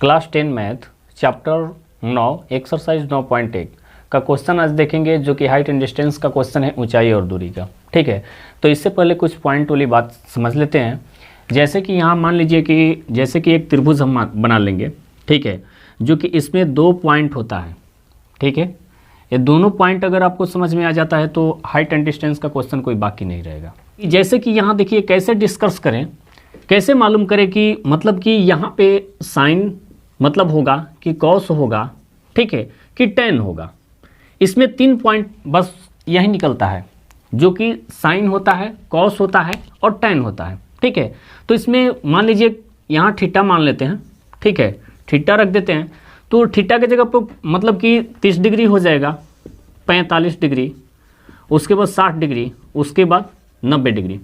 Class 10 math chapter 9 exercise 9.1 का question आज देखेंगे, जो कि हाइट एंड डिस्टेंस का क्वेश्चन है, ऊंचाई और दूरी का। ठीक है, तो इससे पहले कुछ पॉइंट वाली बात समझ लेते हैं। जैसे कि यहाँ मान लीजिए कि जैसे कि एक त्रिभुज हम बना लेंगे, ठीक है, जो कि इसमें 2 पॉइंट होता है। ठीक है, ये दोनों पॉइंट अगर आपको समझ में आ जाता है तो हाइट एंड डिस्टेंस का क्वेश्चन कोई बाकी नहीं रहेगा। जैसे कि यहाँ देखिए कैसे डिस्कस करें, कैसे मालूम करें कि मतलब कि यहाँ पे साइन मतलब होगा कि कॉस होगा, ठीक है, कि टेन होगा। इसमें 3 पॉइंट बस यही निकलता है, जो कि साइन होता है, कॉस होता है और टेन होता है। ठीक है, तो इसमें मान लीजिए यहाँ थीटा मान लेते हैं, ठीक है, थीटा रख देते हैं, तो थीटा की जगह पर मतलब कि 30 डिग्री हो जाएगा, 45 डिग्री, उसके बाद 60 डिग्री, उसके बाद 90 डिग्री।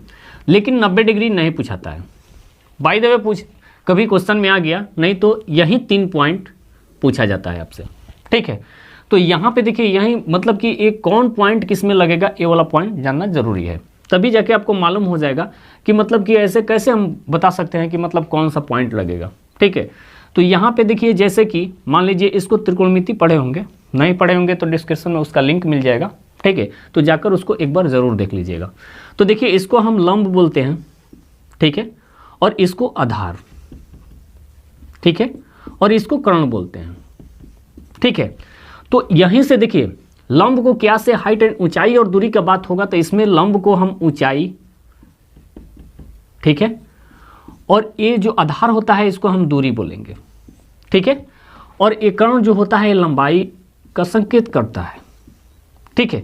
लेकिन 90 डिग्री नहीं पूछाता है, बाय द वे कभी क्वेश्चन में आ गया, नहीं तो यही 3 पॉइंट पूछा जाता है आपसे। ठीक है, तो यहाँ पे देखिए यही मतलब कि एक कौन पॉइंट किस में लगेगा, ये वाला पॉइंट जानना जरूरी है, तभी जाके आपको मालूम हो जाएगा कि मतलब कि ऐसे कैसे हम बता सकते हैं कि मतलब कौन सा पॉइंट लगेगा। ठीक है, तो यहाँ पे देखिए जैसे कि मान लीजिए इसको त्रिकोणमिति पढ़े होंगे, नहीं पढ़े होंगे तो डिस्क्रिप्शन में उसका लिंक मिल जाएगा। ठीक है, तो जाकर उसको एक बार ज़रूर देख लीजिएगा। तो देखिए इसको हम लंब बोलते हैं, ठीक है, और इसको आधार, ठीक है, और इसको कर्ण बोलते हैं। ठीक है, तो यहीं से देखिए लंब को क्या से हाइट एंड ऊंचाई और दूरी का बात होगा, तो इसमें लंब को हम ऊंचाई, ठीक है, और ये जो आधार होता है इसको हम दूरी बोलेंगे। ठीक है, और ये कर्ण जो होता है लंबाई का संकेत करता है। ठीक है,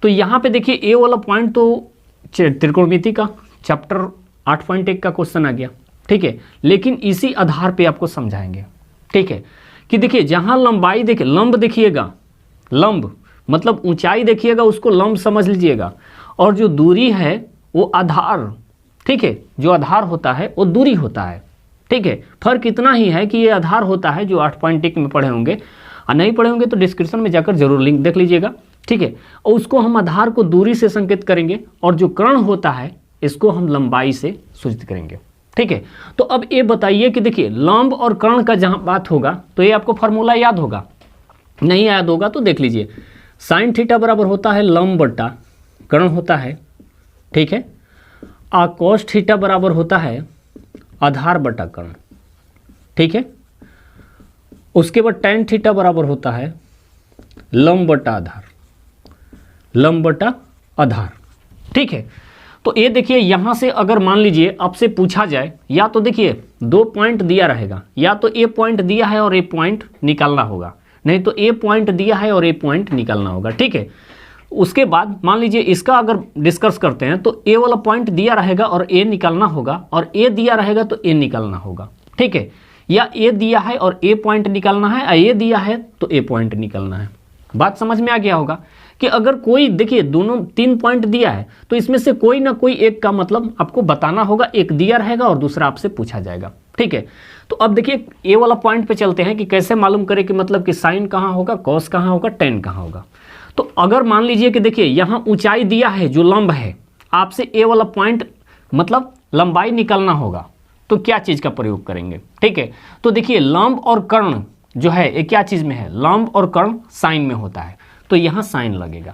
तो यहाँ पे देखिए ए वाला पॉइंट तो त्रिकोणमिति का चैप्टर 8.1 का क्वेश्चन आ गया। ठीक है, लेकिन इसी आधार पे आपको समझाएंगे। ठीक है, कि देखिए जहाँ लंबाई देखिए, लंब देखिएगा, लंब मतलब ऊंचाई देखिएगा, उसको लंब समझ लीजिएगा, और जो दूरी है वो आधार, ठीक है, जो आधार होता है वो दूरी होता है। ठीक है, फर्क इतना ही है कि ये आधार होता है जो 8.1 में पढ़े होंगे, और नहीं पढ़े होंगे तो डिस्क्रिप्शन में जाकर जरूर लिंक देख लीजिएगा। ठीक है, और उसको हम आधार को दूरी से संकेत करेंगे, और जो कर्ण होता है इसको हम लंबाई से सूचित करेंगे। ठीक है, तो अब ये बताइए कि देखिए लंब और कर्ण का जहां बात होगा तो ये आपको फार्मूला याद होगा, नहीं याद होगा तो देख लीजिए। साइन थीटा बराबर होता है लंब बटा कर्ण होता है, ठीक है, और कॉस थीटा बराबर होता है आधार बटा कर्ण। ठीक है, उसके बाद टेन थीटा बराबर होता है लंब बटा आधार, लंब बटा आधार। ठीक है, तो ये देखिए यहाँ से अगर मान लीजिए आपसे पूछा जाए, या तो देखिए 2 पॉइंट दिया रहेगा, या तो ए पॉइंट दिया है और ए पॉइंट निकालना होगा, नहीं तो ए पॉइंट दिया है और ए पॉइंट निकालना होगा। ठीक है, उसके बाद मान लीजिए इसका अगर डिस्कस करते हैं तो ए वाला पॉइंट दिया रहेगा और ए निकालना होगा, और ए दिया रहेगा तो ए निकालना होगा। ठीक है, या ए दिया है और ए पॉइंट निकालना है, या ए दिया है तो ए पॉइंट निकालना है। बात समझ में आ गया होगा कि अगर कोई देखिए दोनों 3 पॉइंट दिया है तो इसमें से कोई ना कोई एक का मतलब आपको बताना होगा, एक दिया रहेगा और दूसरा आपसे पूछा जाएगा। ठीक है, तो अब देखिए ए वाला पॉइंट पे चलते हैं कि कैसे मालूम करें कि मतलब कि साइन कहाँ होगा, कॉस कहाँ होगा, टेन कहाँ होगा। तो अगर मान लीजिए कि देखिए यहाँ ऊंचाई दिया है जो लंब है, आपसे ए वाला पॉइंट मतलब लंबाई निकालना होगा, तो क्या चीज़ का प्रयोग करेंगे। ठीक है, तो देखिए लंब और कर्ण जो है ये क्या चीज़ में है, लंब और कर्ण साइन में होता है, तो यहाँ साइन लगेगा।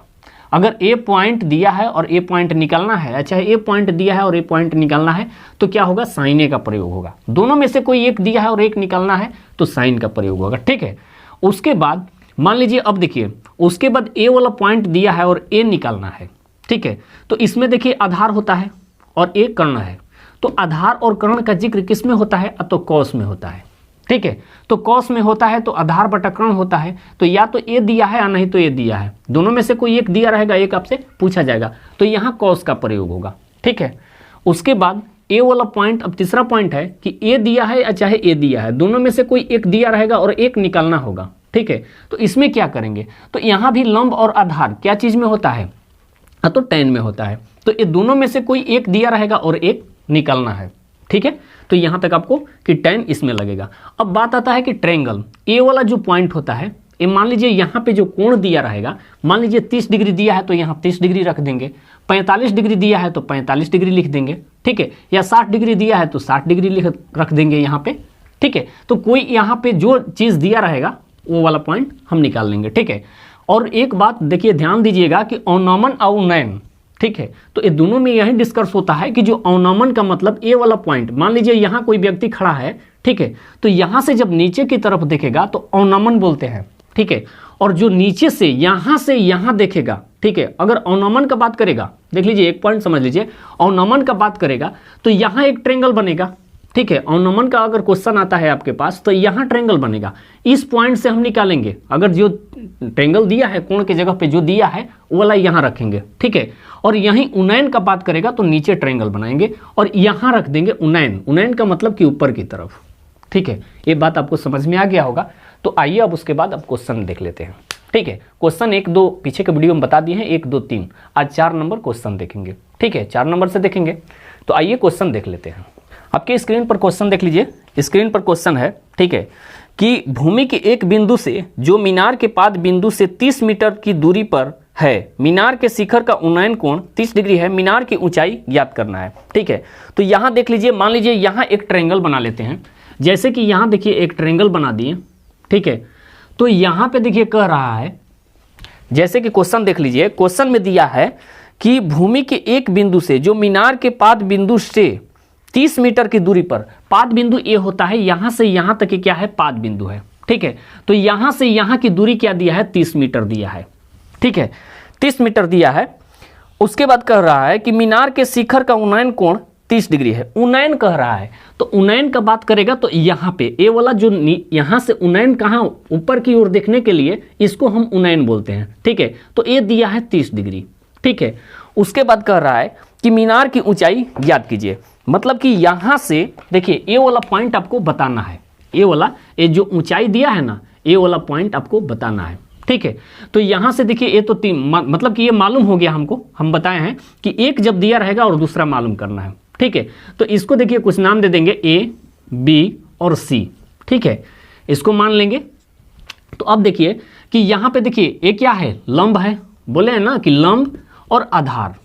अगर ए पॉइंट दिया है और ए पॉइंट निकालना है, अच्छा ए पॉइंट दिया है और ए पॉइंट निकालना है, तो क्या होगा, साइन ए का प्रयोग होगा। दोनों में से कोई एक दिया है और एक निकालना है तो साइन का प्रयोग होगा। ठीक है, उसके बाद मान लीजिए अब देखिए उसके बाद ए वाला पॉइंट दिया है और ए निकालना है। ठीक है, तो इसमें देखिए आधार होता है और ए कर्ण है, तो आधार और कर्ण का जिक्र किस में होता है, तो कॉस में होता है। ठीक है, तो कॉस में होता है तो आधार बटा कर्ण होता है, तो या तो ए दिया है या नहीं तो ए दिया है, दोनों में से कोई एक दिया रहेगा, एक आपसे पूछा जाएगा, तो यहाँ कॉस का प्रयोग होगा। ठीक है, उसके बाद ए वाला पॉइंट, अब तीसरा पॉइंट है कि ए दिया है या चाहे ए दिया है, दोनों में से कोई एक दिया रहेगा और एक निकालना होगा। ठीक है, तो इसमें क्या करेंगे, तो यहाँ भी लंब और आधार क्या चीज़ में होता है, तो टेन में होता है, तो ये दोनों में से कोई एक दिया रहेगा और एक निकालना है। ठीक है, तो यहाँ तक आपको कि टेन इसमें लगेगा। अब बात आता है कि ट्रायंगल, ए वाला जो पॉइंट होता है, ये मान लीजिए यहाँ पे जो कोण दिया रहेगा, मान लीजिए 30 डिग्री दिया है तो यहाँ 30 डिग्री रख देंगे, 45 डिग्री दिया है तो 45 डिग्री लिख देंगे। ठीक है, या 60 डिग्री दिया है तो 60 डिग्री रख देंगे यहाँ पे। ठीक है। तो कोई यहाँ पे जो चीज़ दिया रहेगा वो वाला पॉइंट हम निकाल लेंगे, ठीक है। और एक बात देखिए, ध्यान दीजिएगा कि अवनमन और उन्नयन, ठीक है, तो ये दोनों में यही डिस्कस होता है कि जो अवनमन का मतलब ये वाला पॉइंट, मान लीजिए यहाँ कोई व्यक्ति खड़ा है, ठीक है, तो यहाँ से जब नीचे की तरफ देखेगा तो अवनमन बोलते हैं, ठीक है। और जो नीचे से यहाँ देखेगा, ठीक है, अगर अवनमन का बात करेगा, देख लीजिए एक पॉइंट समझ लीजिए, अवनमन का बात करेगा तो यहाँ एक ट्रायंगल बनेगा, ठीक है। अवनमन का अगर क्वेश्चन आता है आपके पास तो यहाँ ट्रायंगल बनेगा, इस पॉइंट से हम निकालेंगे, अगर जो ट्रायंगल दिया है कोण की जगह पे जो दिया है वो वाला यहाँ रखेंगे, ठीक है। और यहीं उन्नयन का बात करेगा तो नीचे ट्रायंगल बनाएंगे और यहाँ रख देंगे उन्नयन, उन्नयन का मतलब कि ऊपर की तरफ, ठीक है। ये बात आपको समझ में आ गया होगा। तो आइए अब उसके बाद अब क्वेश्चन देख लेते हैं, ठीक है। क्वेश्चन 1 2 पीछे के वीडियो में बता दिए हैं, 1 2 3, आज 4 नंबर क्वेश्चन देखेंगे, ठीक है, 4 नंबर से देखेंगे। तो आइए क्वेश्चन देख लेते हैं। आपके स्क्रीन पर क्वेश्चन देख लीजिए, स्क्रीन पर क्वेश्चन है, ठीक है, कि भूमि के एक बिंदु से जो मीनार के पाद बिंदु से 30 मीटर की दूरी पर है, मीनार के शिखर का उन्नयन कोण 30 डिग्री है, मीनार की ऊंचाई ज्ञात करना है, ठीक है। तो यहाँ देख लीजिए, मान लीजिए यहाँ एक ट्रायंगल बना लेते हैं, जैसे कि यहाँ देखिए एक ट्रायंगल बना दिए, ठीक है। तो यहाँ पे देखिए कह रहा है, जैसे कि क्वेश्चन देख लीजिए, क्वेश्चन में दिया है कि भूमि के एक बिंदु से जो मीनार के पाद बिंदु से 30 मीटर की दूरी पर, पाद बिंदु ये होता है, यहाँ से यहाँ तक की क्या है, पाद बिंदु है, ठीक है। तो यहाँ से यहाँ की दूरी क्या दिया है, 30 मीटर दिया है, ठीक है, 30 मीटर दिया है। उसके बाद कह रहा है कि मीनार के शिखर का उन्नयन कोण 30 डिग्री है, उन्नयन कह रहा है। तो उन्नयन का बात करेगा तो यहाँ पे ये वाला जो यहाँ से उन्नयन कहाँ, ऊपर की ओर देखने के लिए इसको हम उन्नयन बोलते हैं, ठीक है। तो ये दिया है 30 डिग्री, ठीक है। उसके बाद कह रहा है कि मीनार की ऊंचाई ज्ञात कीजिए, मतलब कि यहाँ से देखिए ये वाला पॉइंट आपको बताना है, ये वाला, ये जो ऊंचाई दिया है ना, ये वाला पॉइंट आपको बताना है, ठीक है। तो यहाँ से देखिए ये तो मतलब कि ये मालूम हो गया हमको, हम बताए हैं कि एक जब दिया रहेगा और दूसरा मालूम करना है, ठीक है। तो इसको देखिए कुछ नाम दे देंगे A B और C, ठीक है, इसको मान लेंगे। तो अब देखिए कि यहाँ पे देखिए ये क्या है, लंब है, बोले हैं ना कि लंब और आधार,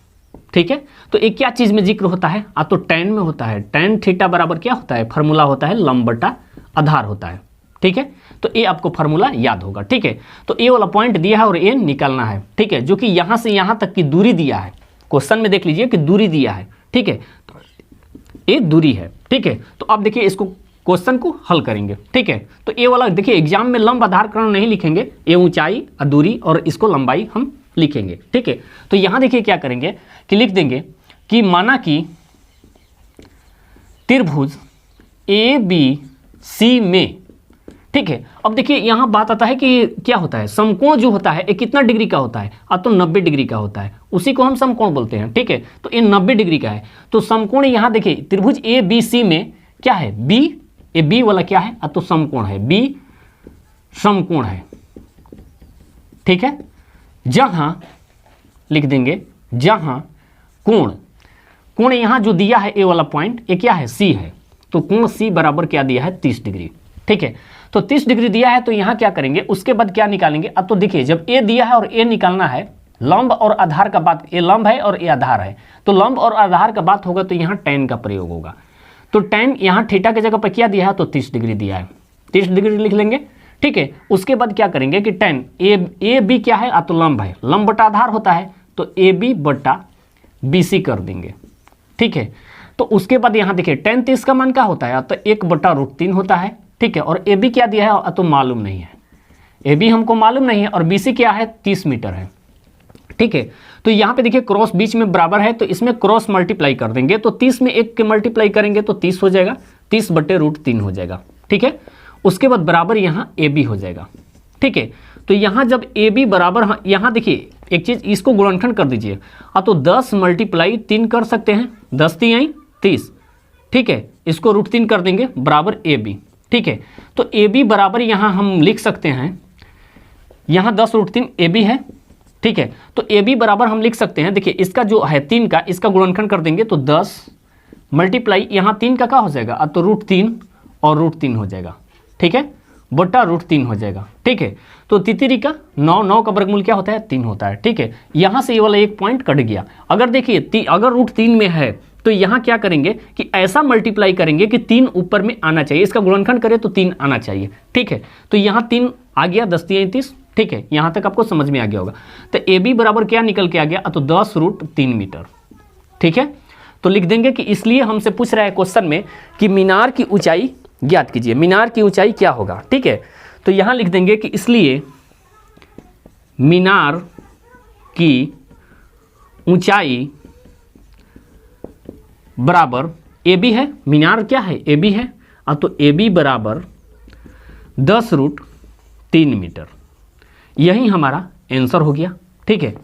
ठीक है। तो एक क्या चीज में जिक्र होता है, तो tan में होता है, tan थीटा बराबर क्या होता है, फार्मूला होता है लंब बटा आधार होता है, ठीक है। तो ये आपको फार्मूला याद होगा, ठीक है। तो ये वाला पॉइंट दिया है और ये निकालना है, ठीक है, जो कि यहाँ से यहाँ तक की दूरी दिया है, क्वेश्चन में देख लीजिए कि दूरी दिया है, ठीक है, तो ये दूरी है, ठीक है। तो अब देखिए इसको क्वेश्चन को हल करेंगे, ठीक है। तो ये वाला देखिए एग्जाम में लंब आधार कर्ण नहीं लिखेंगे, ये ऊंचाई दूरी और इसको लंबाई हम लिखेंगे, ठीक है। तो यहाँ देखिए क्या करेंगे कि लिख देंगे कि माना कि त्रिभुज ABC में, ठीक है। अब देखिए यहाँ बात आता है कि क्या होता है, समकोण जो होता है ये कितना डिग्री का होता है, तो 90 डिग्री का होता है, उसी को हम समकोण बोलते हैं, ठीक है। तो ये 90 डिग्री का है। तो समकोण यहाँ देखिए त्रिभुज ABC में क्या है, B, ये B वाला क्या है, तो समकोण है, B समकोण है, ठीक है। जहां लिख देंगे, जहां कोण यहाँ जो दिया है, ए वाला पॉइंट ये क्या है, C है, तो कोण C बराबर क्या दिया है, 30 डिग्री, ठीक है। तो 30 डिग्री दिया है, तो यहाँ क्या करेंगे, उसके बाद क्या निकालेंगे। अब तो देखिए जब ए दिया है और ए निकालना है, लंब और आधार का बात, ये लंब है और ये आधार है, तो लंब और आधार का बात होगा तो यहाँ tan का प्रयोग होगा। तो tan यहाँ थीटा की जगह पर क्या दिया है, तो 30 डिग्री दिया है, 30 डिग्री लिख लेंगे, ठीक है। उसके बाद क्या करेंगे कि tan ए बी क्या है, तो लंब है, लंब बटा आधार होता है, तो AB बटा BC कर देंगे, ठीक है। तो उसके बाद यहाँ देखिए tan 30 का मान क्या होता है, तो 1/√3 होता है, ठीक है। और AB क्या दिया है, तो मालूम नहीं है, AB हमको मालूम नहीं है, और BC क्या है, 30 मीटर है, ठीक है। तो यहाँ पे देखिए क्रॉस बीच में बराबर है, तो इसमें क्रॉस मल्टीप्लाई कर देंगे, तो 30 में 1 के मल्टीप्लाई करेंगे तो 30 हो जाएगा, 30/√3 हो जाएगा, ठीक है। उसके बाद बराबर यहाँ AB हो जाएगा, ठीक है। तो यहाँ जब AB बराबर, यहाँ देखिए एक चीज़, इसको गुणनखंड कर दीजिए, तो 10 × 3 कर सकते हैं, 10 3 30, ठीक है। इसको √3 कर देंगे बराबर AB, ठीक है। तो AB बराबर यहाँ हम लिख सकते हैं, यहाँ 10√3 AB है, ठीक है। तो AB बराबर हम लिख सकते हैं, देखिए इसका जो है 3 का, इसका गुणनखंड कर देंगे तो 10 × यहाँ 3 का क्या हो जाएगा, तो √3 और √3 हो जाएगा, ठीक है, बटा √3 हो जाएगा, ठीक है। तो तितरी का 9 का वर्गमूल क्या होता है, 3 होता है, ठीक है। यहाँ से ये वाला एक पॉइंट कट गया। अगर देखिए अगर √3 में है तो यहाँ क्या करेंगे कि ऐसा मल्टीप्लाई करेंगे कि 3 ऊपर में आना चाहिए, इसका गुणनखंड करें तो 3 आना चाहिए, ठीक है। तो यहाँ 3 आ गया, 10 3 30, ठीक है, यहाँ तक आपको समझ में आ गया होगा। तो ए बी बराबर क्या निकल के आ गया, तो 10√3 मीटर, ठीक है। तो लिख देंगे कि इसलिए हमसे पूछ रहा है क्वेश्चन में कि मीनार की ऊंचाई ज्ञात कीजिए, मीनार की ऊंचाई क्या होगा, ठीक है। तो यहाँ लिख देंगे कि इसलिए मीनार की ऊंचाई बराबर ए बी है, मीनार क्या है, ए बी है, तो ए बी बराबर 10√3 मीटर। यही हमारा आंसर हो गया, ठीक है।